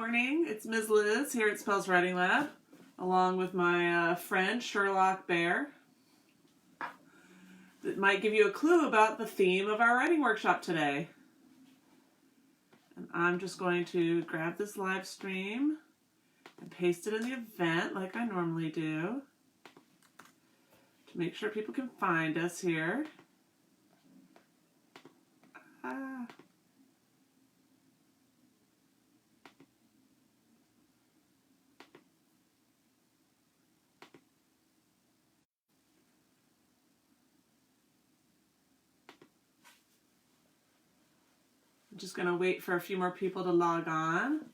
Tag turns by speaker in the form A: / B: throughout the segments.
A: morning. It's Ms. Liz here at Spells Writing Lab, along with my friend Sherlock Bear. That might give you a clue about the theme of our writing workshop today. And I'm just going to grab this live stream and paste it in the event like I normally do to make sure people can find us here. I'm just going to wait for a few more people to log on.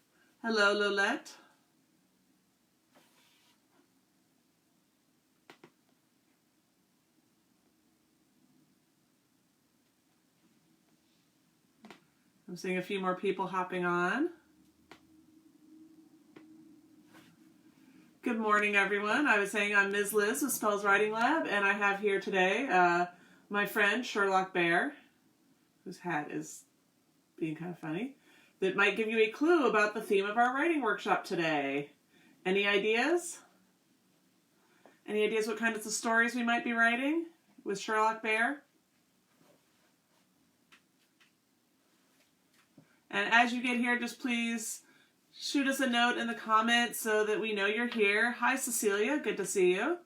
A: Hello, Lolette. I'm seeing a few more people hopping on. Good morning, everyone. I was saying I'm Ms. Liz with Spells Writing Lab, and I have here today my friend Sherlock Bear, whose hat is being kind of funny, that might give you a clue about the theme of our writing workshop today. Any ideas? Any ideas what kinds of stories we might be writing with Sherlock Bear? And as you get here, just please shoot us a note in the comments so that we know you're here. Hi, Cecilia. Good to see you.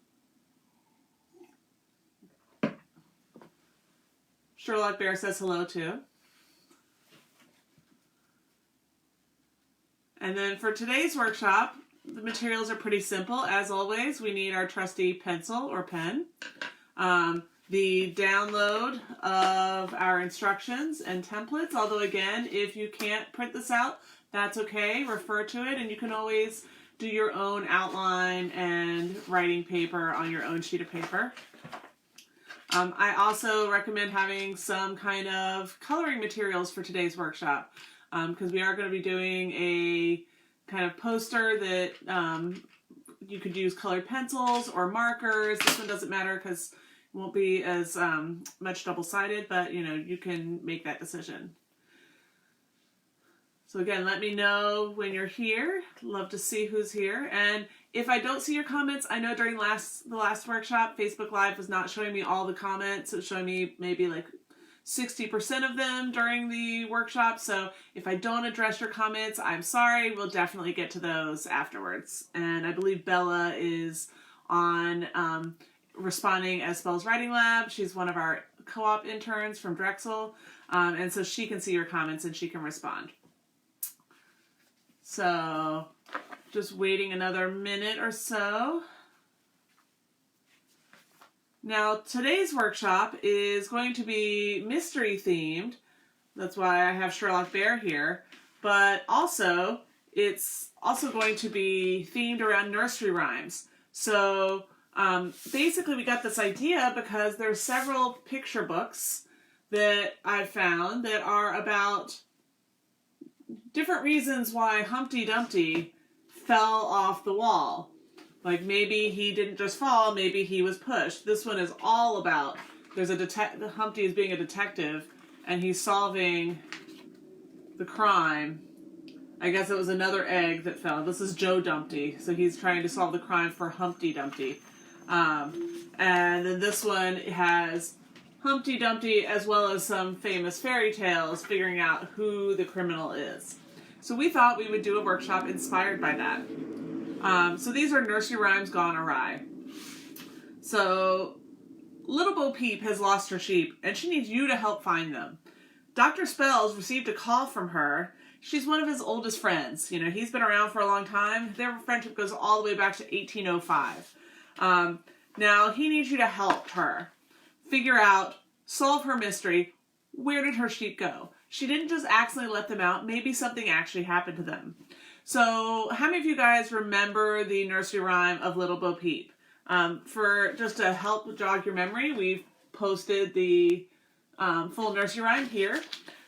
A: Sherlock Bear says hello, too. And then for today's workshop, the materials are pretty simple. As always, we need our trusty pencil or pen, the download of our instructions and templates, although again, if you can't print this out, that's okay. Refer to it, and you can always do your own outline and writing paper on your own sheet of paper. I also recommend having some kind of coloring materials for today's workshop, because we are going to be doing a kind of poster that you could use colored pencils or markers. This one doesn't matter because it won't be as much double-sided, but you know, you can make that decision. So again, let me know when you're here. Love to see who's here. And if I don't see your comments, I know during the last workshop, Facebook Live was not showing me all the comments. It was showing me maybe like 60% of them during the workshop. So if I don't address your comments, I'm sorry. We'll definitely get to those afterwards. And I believe Bella is on responding as Spells Writing Lab. She's one of our co-op interns from Drexel. And so she can see your comments and she can respond. So just waiting another minute or so. Now, today's workshop is going to be mystery themed. That's why I have Sherlock Bear here. But also, it's also going to be themed around nursery rhymes. So basically, we got this idea because there's several picture books that I've found that are about different reasons why Humpty Dumpty fell off the wall. Like maybe he didn't just fall, maybe he was pushed. This one is all about, there's a Humpty is being a detective and he's solving the crime. I guess it was another egg that fell. This is Joe Dumpty, so he's trying to solve the crime for Humpty Dumpty. And then this one has Humpty Dumpty as well as some famous fairy tales figuring out who the criminal is. So we thought we would do a workshop inspired by that. So these are nursery rhymes gone awry. So little Bo Peep has lost her sheep and she needs you to help find them. Dr. Spells received a call from her. She's one of his oldest friends. You know, he's been around for a long time. Their friendship goes all the way back to 1805. Now he needs you to help her figure out, solve her mystery. Where did her sheep go? She didn't just accidentally let them out. Maybe something actually happened to them. So how many of you guys remember the nursery rhyme of Little Bo Peep? For just to help jog your memory, we've posted the full nursery rhyme here.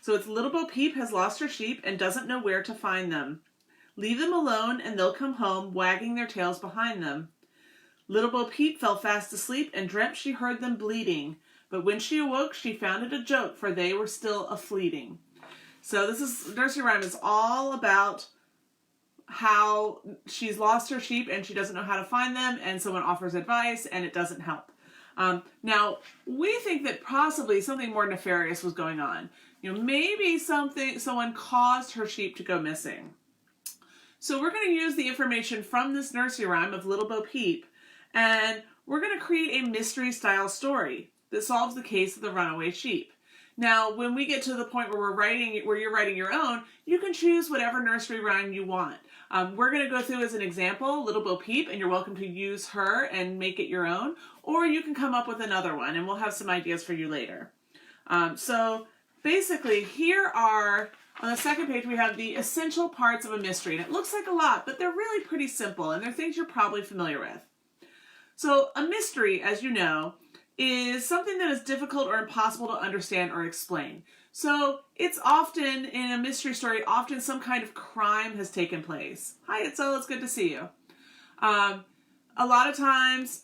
A: So it's Little Bo Peep has lost her sheep and doesn't know where to find them. Leave them alone and they'll come home, wagging their tails behind them. Little Bo Peep fell fast asleep and dreamt she heard them bleating. But when she awoke, she found it a joke, for they were still a-fleeting. So this nursery rhyme is all about how she's lost her sheep and she doesn't know how to find them, and someone offers advice and it doesn't help. Now, we think that possibly something more nefarious was going on. Maybe someone caused her sheep to go missing. So we're going to use the information from this nursery rhyme of Little Bo Peep, and we're going to create a mystery-style story that solves the case of the runaway sheep. Now, when we get to the point where you're writing your own, you can choose whatever nursery rhyme you want. We're going to go through as an example Little Bo Peep, and you're welcome to use her and make it your own, or you can come up with another one, and we'll have some ideas for you later. So basically, here are, on the second page, we have the essential parts of a mystery, and it looks like a lot, but they're really pretty simple, and they're things you're probably familiar with. So a mystery, as you know, is something that is difficult or impossible to understand or explain. So it's often, in a mystery story, often some kind of crime has taken place. Hi, Itzel, it's good to see you. A lot of times,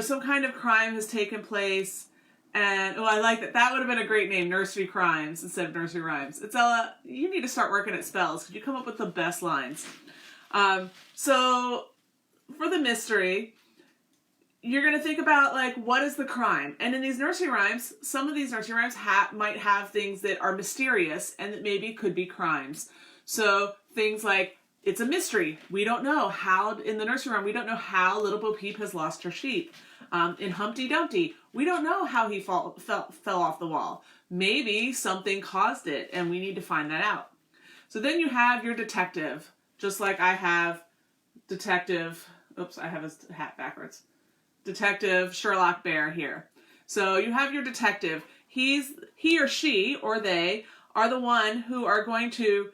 A: some kind of crime has taken place, and, I like that. That would have been a great name, Nursery Crimes instead of Nursery Rhymes. Itzella, you need to start working at spells, because you come up with the best lines. So for the mystery, you're going to think about, what is the crime? And in these nursery rhymes, some of these nursery rhymes might have things that are mysterious and that maybe could be crimes. So things like, it's a mystery. We don't know how, in the nursery rhyme, we don't know how Little Bo Peep has lost her sheep. In Humpty Dumpty, we don't know how he fell off the wall. Maybe something caused it, and we need to find that out. So then you have your detective, just like I have Detective, oops, I have his hat backwards. Detective Sherlock Bear here. So you have your detective. He or she or they are the one who are going to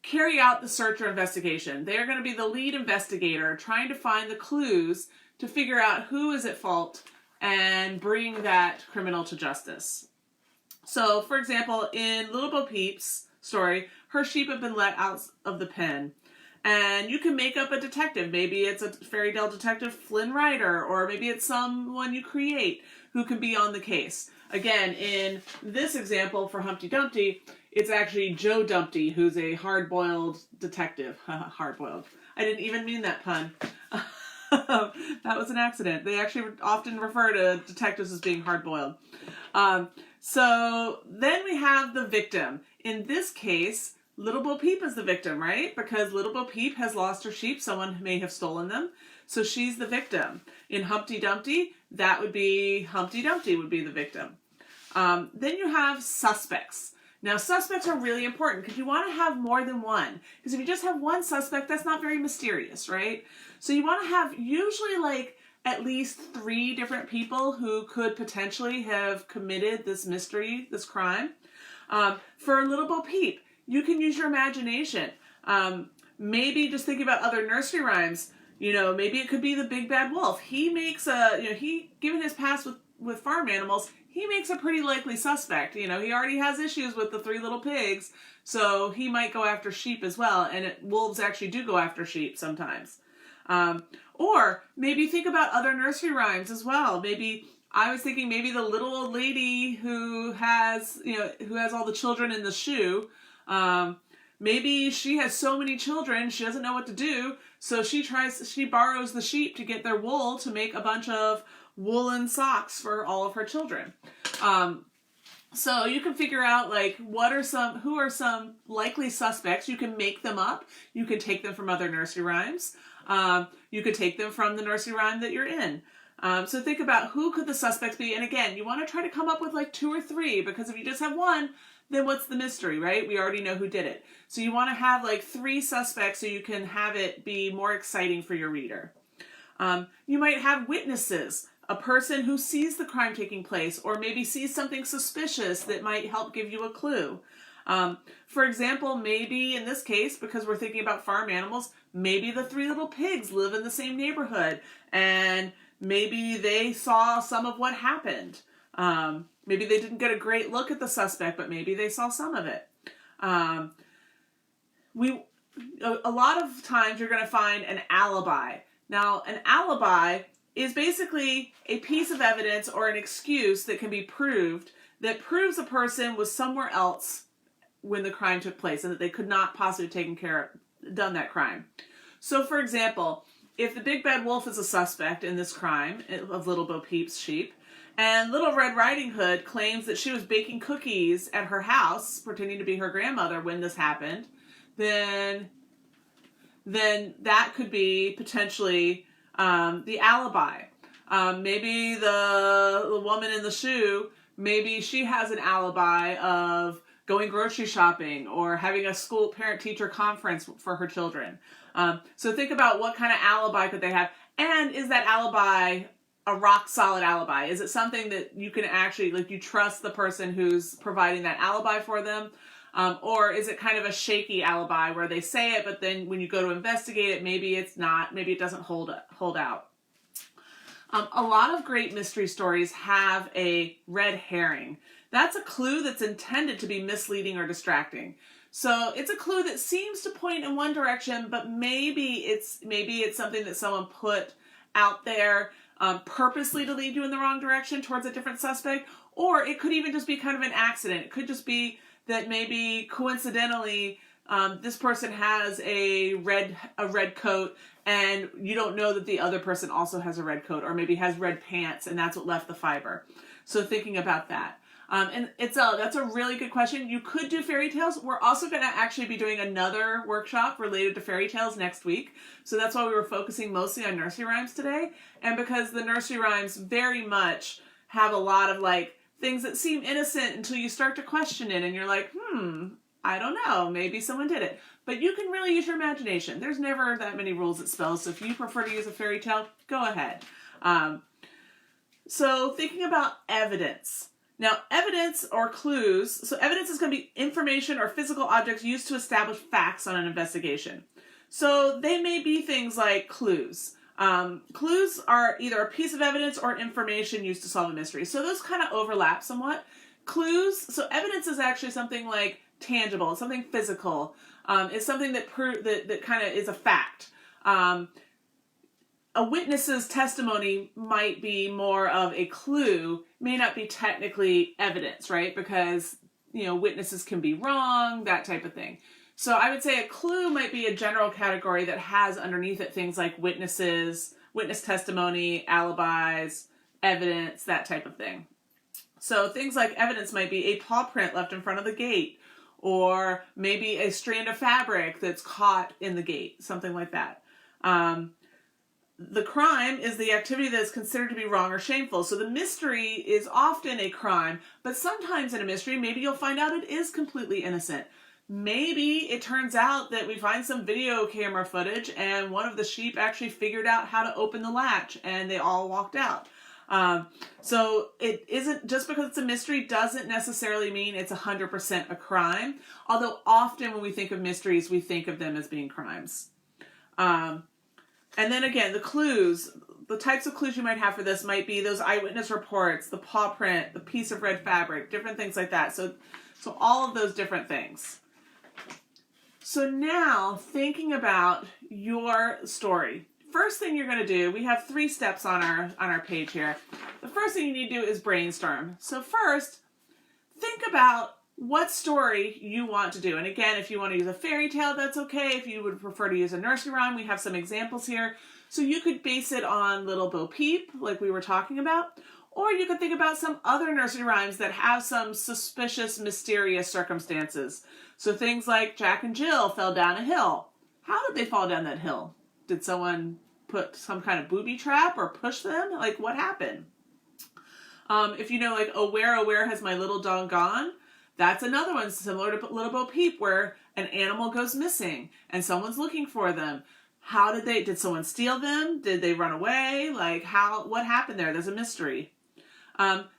A: carry out the search or investigation. They are going to be the lead investigator, trying to find the clues to figure out who is at fault and bring that criminal to justice. So, for example, in Little Bo Peep's story, her sheep have been let out of the pen. And you can make up a detective. Maybe it's a fairy tale detective, Flynn Rider, or maybe it's someone you create who can be on the case. Again, in this example for Humpty Dumpty, it's actually Joe Dumpty, who's a hard-boiled detective. Hard-boiled. I didn't even mean that pun. That was an accident. They actually often refer to detectives as being hard-boiled. So then we have the victim. In this case, Little Bo Peep is the victim, right? Because Little Bo Peep has lost her sheep. Someone may have stolen them. So she's the victim. In Humpty Dumpty, that would be Humpty Dumpty would be the victim. Then you have suspects. Now, suspects are really important because you want to have more than one. Because if you just have one suspect, that's not very mysterious, right? So you want to have usually at least 3 different people who could potentially have committed this mystery, this crime. For Little Bo Peep, you can use your imagination. Maybe just think about other nursery rhymes. Maybe it could be the Big Bad Wolf. He makes given his past with farm animals, he makes a pretty likely suspect. He already has issues with the 3 little pigs, so he might go after sheep as well. And wolves actually do go after sheep sometimes. Or maybe think about other nursery rhymes as well. I was thinking maybe the little old lady who has all the children in the shoe. Maybe she has so many children, she doesn't know what to do, so she borrows the sheep to get their wool to make a bunch of woolen socks for all of her children. So you can figure out who are some likely suspects. You can make them up. You can take them from other nursery rhymes. You could take them from the nursery rhyme that you're in. So think about who could the suspects be. And again, you want to try to come up with 2 or 3, because if you just have one, then what's the mystery, right? We already know who did it. So you want to have 3 suspects so you can have it be more exciting for your reader. You might have witnesses, a person who sees the crime taking place, or maybe sees something suspicious that might help give you a clue. For example, maybe in this case, because we're thinking about farm animals, maybe the 3 little pigs live in the same neighborhood, and maybe they saw some of what happened. Maybe they didn't get a great look at the suspect, but maybe they saw some of it. A lot of times you're going to find an alibi. Now, an alibi is basically a piece of evidence or an excuse that can be proved that proves a person was somewhere else when the crime took place and that they could not possibly have done that crime. So for example, if the big bad wolf is a suspect in this crime of Little Bo Peep's sheep, and Little Red Riding Hood claims that she was baking cookies at her house, pretending to be her grandmother when this happened, then that could be potentially the alibi. Maybe the woman in the shoe, maybe she has an alibi of going grocery shopping or having a school parent-teacher conference for her children. So think about what kind of alibi could they have, and is that alibi a rock-solid alibi? Is it something that you can actually, like, you trust the person who's providing that alibi for them? Or is it kind of a shaky alibi where they say it, but then when you go to investigate it, maybe it's not, maybe it doesn't hold out. A lot of great mystery stories have a red herring. That's a clue that's intended to be misleading or distracting. So it's a clue that seems to point in one direction, but maybe it's something that someone put out there purposely to lead you in the wrong direction towards a different suspect, or it could even just be kind of an accident. It could just be that maybe coincidentally this person has a red coat and you don't know that the other person also has a red coat, or maybe has red pants and that's what left the fiber. So thinking about that. And that's a really good question. You could do fairy tales. We're also going to actually be doing another workshop related to fairy tales next week. So that's why we were focusing mostly on nursery rhymes today. And because the nursery rhymes very much have a lot of like things that seem innocent until you start to question it and you're like, I don't know, maybe someone did it. But you can really use your imagination. There's never that many rules at spells. So if you prefer to use a fairy tale, go ahead. So thinking about evidence. Now, evidence or clues, so evidence is going to be information or physical objects used to establish facts on an investigation. So they may be things like clues. Clues are either a piece of evidence or information used to solve a mystery. So those kind of overlap somewhat. Clues, so evidence is actually something like tangible, something physical. It's something that kind of is a fact. A witness's testimony might be more of a clue, may not be technically evidence, right? Because, witnesses can be wrong, that type of thing. So I would say a clue might be a general category that has underneath it things like witnesses, witness testimony, alibis, evidence, that type of thing. So things like evidence might be a paw print left in front of the gate, or maybe a strand of fabric that's caught in the gate, something like that. The crime is the activity that is considered to be wrong or shameful. So the mystery is often a crime, but sometimes in a mystery, maybe you'll find out it is completely innocent. Maybe it turns out that we find some video camera footage and one of the sheep actually figured out how to open the latch and they all walked out. So it isn't, just because it's a mystery doesn't necessarily mean it's 100% a crime. Although often when we think of mysteries, we think of them as being crimes. And then again, the clues, the types of clues you might have for this might be those eyewitness reports, the paw print, the piece of red fabric, different things like that. So all of those different things. So now, thinking about your story. First thing you're going to do, we have 3 steps on our page here. The first thing you need to do is brainstorm. So first, think about what story you want to do. And again, if you want to use a fairy tale, that's okay. If you would prefer to use a nursery rhyme, we have some examples here. So you could base it on Little Bo Peep, like we were talking about. Or you could think about some other nursery rhymes that have some suspicious, mysterious circumstances. So things like Jack and Jill fell down a hill. How did they fall down that hill? Did someone put some kind of booby trap or push them? Like, what happened? If you know, like, oh, where has my little dog gone? That's another one similar to Little Bo Peep, where an animal goes missing and someone's looking for them. Did someone steal them? Did they run away? Like, what happened there? There's a mystery.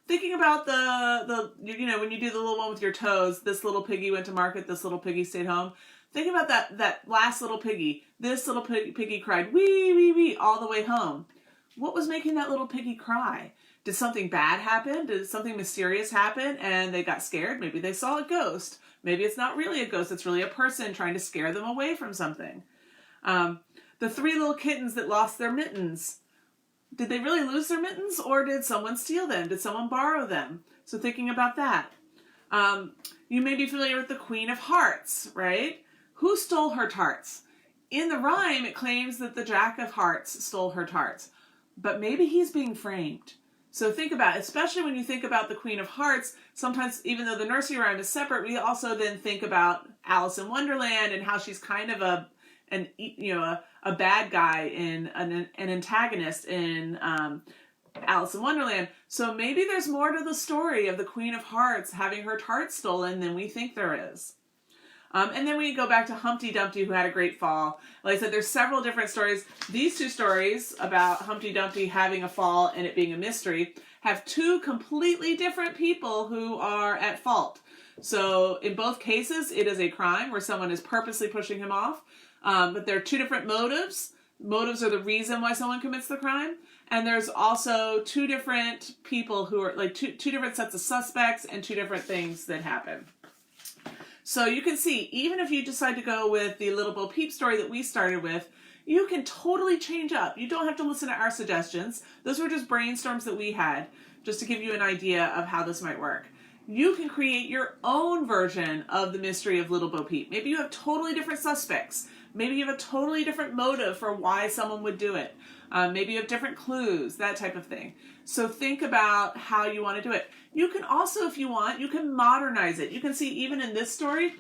A: Thinking about when you do the little one with your toes, this little piggy went to market, this little piggy stayed home. Think about that last little piggy. This little piggy cried, wee, wee, wee, all the way home. What was making that little piggy cry? Did something bad happen? Did something mysterious happen and they got scared? Maybe they saw a ghost. Maybe it's not really a ghost. It's really a person trying to scare them away from something. The 3 little kittens that lost their mittens. Did they really lose their mittens, or did someone steal them? Did someone borrow them? So thinking about that. You may be familiar with the Queen of Hearts, right? Who stole her tarts? in the rhyme, it claims that the Jack of Hearts stole her tarts, but maybe he's being framed. So think about it, especially when you think about the Queen of Hearts, sometimes even though the nursery rhyme is separate, we also then think about Alice in Wonderland and how she's kind of a bad guy in an antagonist in Alice in Wonderland. So maybe there's more to the story of the Queen of Hearts having her tarts stolen than we think there is. And then we go back to Humpty Dumpty, who had a great fall. Like I said, there's several different stories. These two stories about Humpty Dumpty having a fall and it being a mystery have two completely different people who are at fault. So in both cases, it is a crime where someone is purposely pushing him off. But there are two different motives. Motives are the reason why someone commits the crime. And there's also two different people who are like two different sets of suspects and two different things that happen. So you can see, even if you decide to go with the little Bo Peep story that we started with, you can totally change up. You don't have to listen to our suggestions. Those were just brainstorms that we had, just to give you an idea of how this might work. You can create your own version of the mystery of Little Bo Peep. Maybe you have totally different suspects. Maybe you have a totally different motive for why someone would do it. Maybe you have different clues, that type of thing. So think about how you want to do it. You can also, if you want, you can modernize it. You can see even in this story,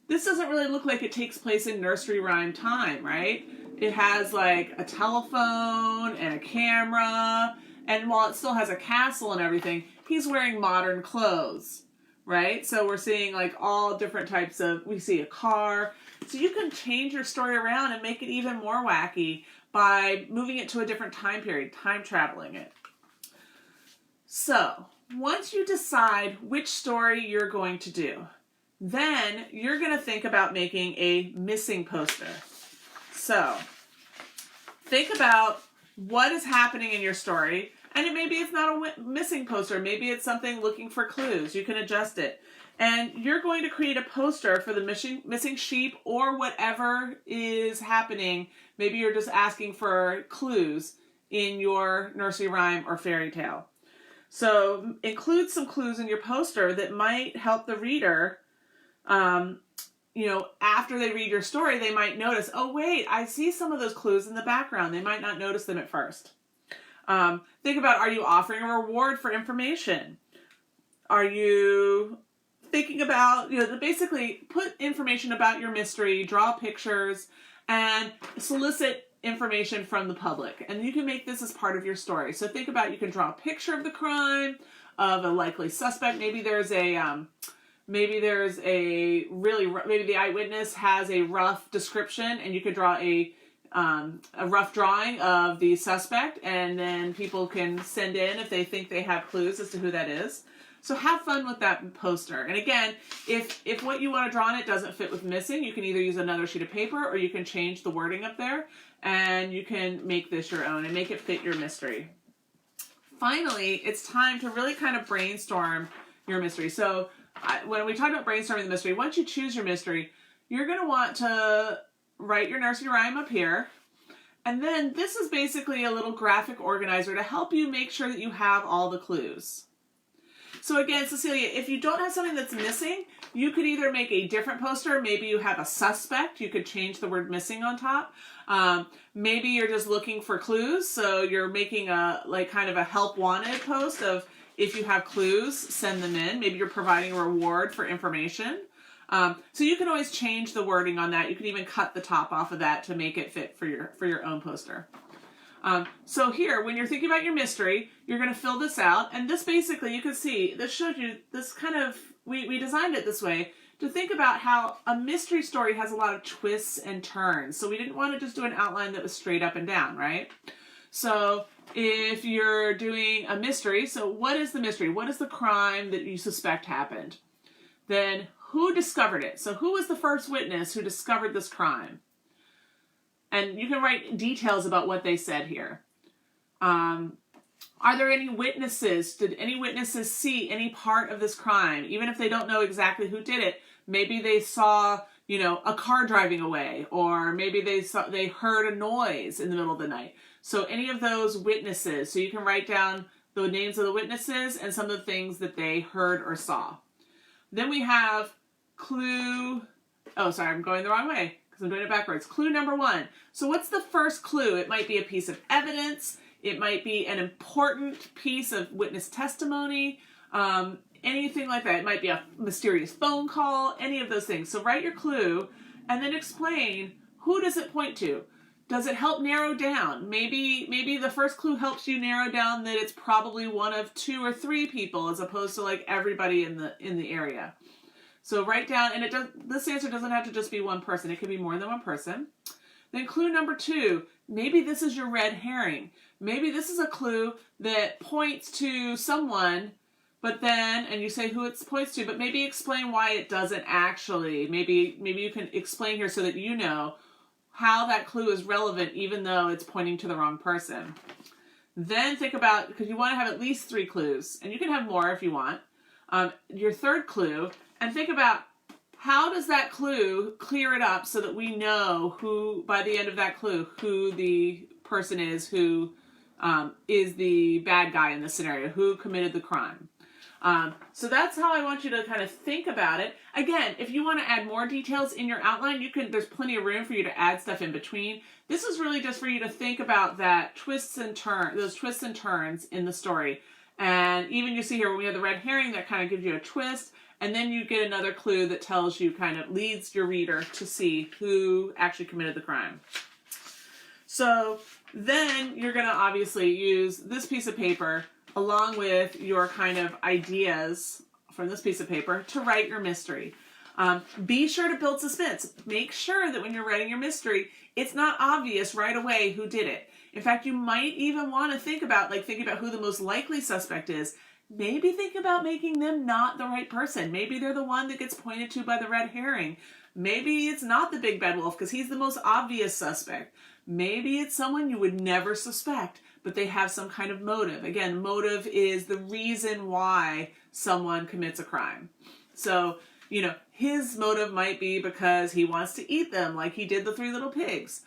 A: this doesn't really look like it takes place in nursery rhyme time, right? It has like a telephone and a camera, and while it still has a castle and everything, he's wearing modern clothes, right? So we're seeing like all different types of, we see a car. So you can change your story around and make it even more wacky by moving it to a different time period, time traveling it. So once you decide which story you're going to do, then you're going to think about making a missing poster. So think about what is happening in your story, and maybe it's not a missing poster. Maybe it's something looking for clues. You can adjust it. And you're going to create a poster for the missing sheep or whatever is happening. Maybe you're just asking for clues in your nursery rhyme or fairy tale. So include some clues in your poster that might help the reader. After they read your story, they might notice, oh wait, I see some of those clues in the background. They might not notice them at first. Think about, are you offering a reward for information? Are you thinking about, basically put information about your mystery, draw pictures, and solicit information from the public. And you can make this as part of your story. So think about, you can draw a picture of the crime, of a likely suspect. Maybe the eyewitness has a rough description, and you could draw a rough drawing of the suspect, and then people can send in if they think they have clues as to who that is. So have fun with that poster. And again, if what you want to draw on it doesn't fit with missing, you can either use another sheet of paper or you can change the wording up there, and you can make this your own and make it fit your mystery. Finally, it's time to really kind of brainstorm your mystery. So when we talk about brainstorming the mystery, once you choose your mystery, you're going to want to write your nursery rhyme up here. And then this is basically a little graphic organizer to help you make sure that you have all the clues. So again, Cecilia, if you don't have something that's missing, you could either make a different poster. Maybe you have a suspect. You could change the word missing on top. Maybe you're just looking for clues. So you're making kind of a help wanted post of, if you have clues, send them in. Maybe you're providing a reward for information. So you can always change the wording on that. You can even cut the top off of that to make it fit for your own poster. So here, when you're thinking about your mystery, you're going to fill this out. And this basically, you can see, this showed you this kind of, we designed it this way to think about how a mystery story has a lot of twists and turns. So we didn't want to just do an outline that was straight up and down, right? So if you're doing a mystery, so what is the mystery? What is the crime that you suspect happened? Then who discovered it? So who was the first witness who discovered this crime? And you can write details about what they said here. Are there any witnesses? Did any witnesses see any part of this crime? Even if they don't know exactly who did it, maybe they saw, a car driving away, or maybe they heard a noise in the middle of the night. So any of those witnesses. So you can write down the names of the witnesses and some of the things that they heard or saw. Then we have clue. Oh, sorry, I'm going the wrong way. because I'm doing it backwards. Clue number 1. So what's the first clue? It might be a piece of evidence. It might be an important piece of witness testimony. Anything like that. It might be a mysterious phone call, any of those things. So write your clue and then explain, who does it point to? Does it help narrow down? Maybe the first clue helps you narrow down that it's probably one of 2 or 3 people as opposed to like everybody in the area. So write down, and this answer doesn't have to just be one person. It could be more than one person. Then clue number 2, maybe this is your red herring. Maybe this is a clue that points to someone, but then, and you say who it points to, but maybe explain why it doesn't actually. Maybe you can explain here so that you know how that clue is relevant even though it's pointing to the wrong person. Then think about, because you want to have at least 3 clues, and you can have more if you want, your third clue, and think about how does that clue clear it up so that we know who, by the end of that clue, who the person is who is the bad guy in this scenario, who committed the crime. So that's how I want you to kind of think about it. Again, if you want to add more details in your outline, there's plenty of room for you to add stuff in between. This is really just for you to think about those twists and turns in the story. And even you see here when we have the red herring, that kind of gives you a twist. And then you get another clue that tells you, kind of leads your reader to see who actually committed the crime. So then you're going to obviously use this piece of paper along with your kind of ideas from this piece of paper to write your mystery. Be sure to build suspense. Make sure that when you're writing your mystery, it's not obvious right away who did it. In fact, you might even want to think about who the most likely suspect is. Maybe think about making them not the right person. Maybe they're the one that gets pointed to by the red herring. Maybe it's not the big bad wolf because he's the most obvious suspect. Maybe it's someone you would never suspect, but they have some kind of motive. Again, motive is the reason why someone commits a crime. So, his motive might be because he wants to eat them like he did the 3 little pigs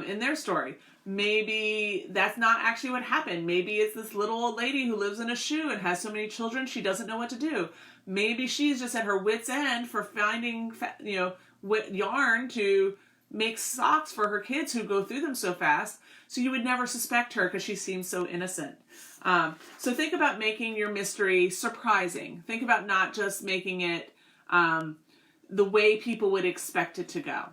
A: in their story. Maybe that's not actually what happened. Maybe it's this little old lady who lives in a shoe and has so many children she doesn't know what to do. Maybe she's just at her wit's end for finding, yarn to make socks for her kids who go through them so fast. So you would never suspect her because she seems so innocent. So think about making your mystery surprising. Think about not just making it the way people would expect it to go.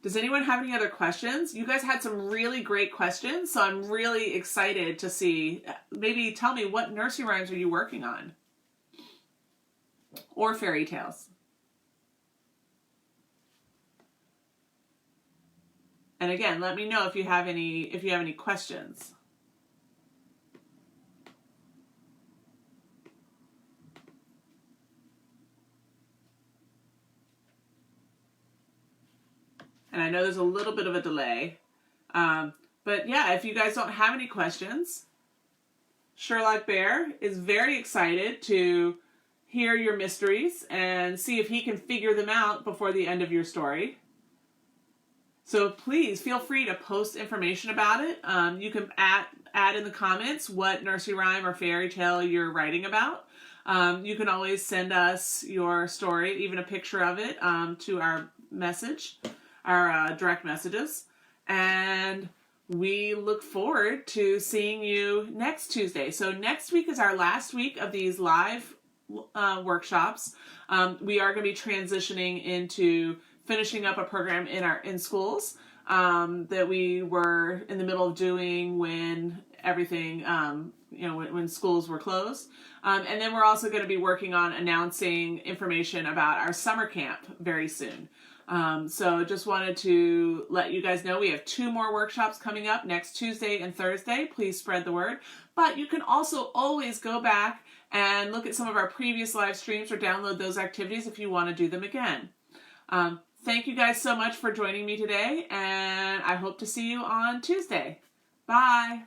A: Does anyone have any other questions? You guys had some really great questions, so I'm really excited to see. Maybe tell me, what nursery rhymes are you working on? Or fairy tales? And again, let me know if you have any questions. And I know there's a little bit of a delay. But yeah, if you guys don't have any questions, Sherlock Bear is very excited to hear your mysteries and see if he can figure them out before the end of your story. So please feel free to post information about it. You can add in the comments what nursery rhyme or fairy tale you're writing about. You can always send us your story, even a picture of it, to our message, our direct messages. And we look forward to seeing you next Tuesday. So next week is our last week of these live workshops. We are going to be transitioning into finishing up a program in schools that we were in the middle of doing when everything, when schools were closed. And then we're also going to be working on announcing information about our summer camp very soon. So just wanted to let you guys know we have 2 more workshops coming up next Tuesday and Thursday. Please spread the word. But you can also always go back and look at some of our previous live streams or download those activities if you want to do them again. Thank you guys so much for joining me today, and I hope to see you on Tuesday. Bye.